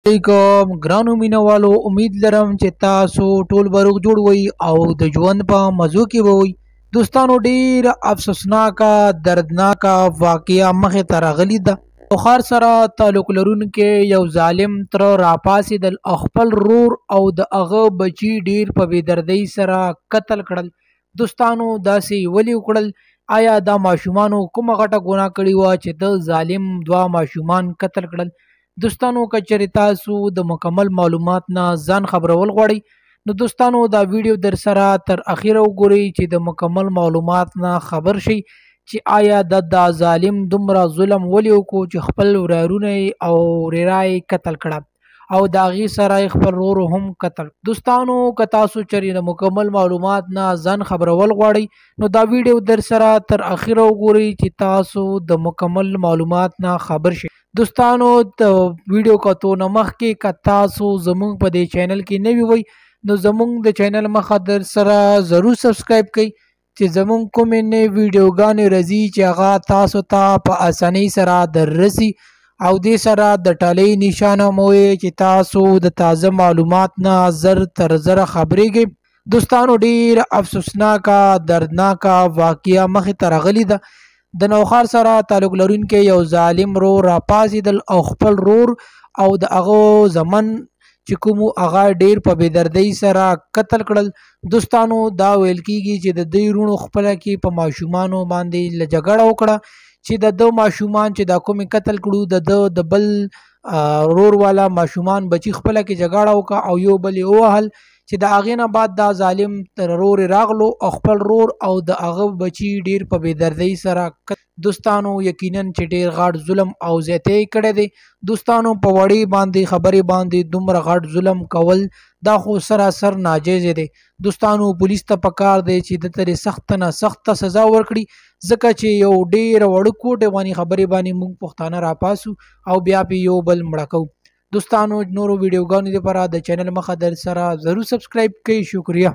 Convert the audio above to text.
علیکم ګرانو مینوالو، امید لرم چې تاسو ټول به روغ جوړ وئ او د ژوند په مزو کې به وئ. دوستانو، ډیر افسوسناکه دردناکه واقعه مخې ته راغلې ده. بخار سره تعلق لرونکي یو ظالم تر راپاسېدل او خپل رور او د هغه بچي ډیر په بېدردۍ سره قتل کړل. دوستانو، داسې ولې وکړل؟ آیا دا ماشومانو کومه غټه ګناه کړې وه چې د ظالم دوه ماشومان قتل کړل؟ دوستانو، که چېرې تاسو د مکمل معلومات نه ځان خبرول غواړئ، نو دوستانو دا ویډیو در سره تر اخیره وګورئ چې د مکمل معلومات نه خبر شئ چې آیا د ظالم دومره ظلم ولې وکړو چې خپل ورارونه او ورېره یې قتل کړه او د هغې سره یې خپل ورور هم قتل. دوستانو، که تاسو چېرې د مکمل معلومات نه ځان خبرول غواړئ، نو دا ویډیو در سره تر اخیره وګورئ چې تاسو د مکمل معلومات نه خبر شئ. دوستانو، د ویډیو کتو نه مخکې که تاسو زمونږ په دې چینل کې نوي وئ، نو زمونږ د چینل مخه در سره ضرور سبسکرایب کړئ چې زمونږ کومې نوې ویډیوګانې راځي چې هغه تاسو ته په اسانۍ سره در رسي او دې سره د ټالۍ نشانه مو چې تاسو د تازه معلومات نه زر تر زره خبرېږئ. دوستانو، ډېر افسوسناکه دردناکه واقعه مخې ته راغلې ده. د نوښار سره تعلق لرونکي یو ظالم رور راپاسېدل او خپل رور او د هغه زمن چې کوم هغه ډیر په بېدردۍ سره قتل کړل. دوستانو، دا ویل کېږي چې د دوی رونو خپله کې په ماشومانو باندې جګړه وکړه چې د ده ماشومان چې دا کومې قتل کړو د بل رور والا ماشومان بچي خپله کې جګړه وکړه او یو بل یې ووهل چې د هغې نه بعد دا ظالم تر رور راغلو او خپل رور او د هغه بچي ډیر په بېدردۍ سره. دوستانو، یقینا چې ډیر غټ ظلم او زیاتی کړی دی. دوستانو، په وړې باندې خبرې باندې دومره غټ ظلم کول دا خو سراسر ناجیز دی. دوستانو، پولیس ته پکار دی چې د ترې سخت نه سخته سزا ورکړي، ځکه چې یو ډیر وړه کوټې باندې خبرې باندې موږ پښتانه راپاسو او بیا پې یو بل مړه کوو. دوستانو، نورو ویډیوګانو لپاره د چینل مخه در سره ضرور سبسکرایب کړئ. شکریه.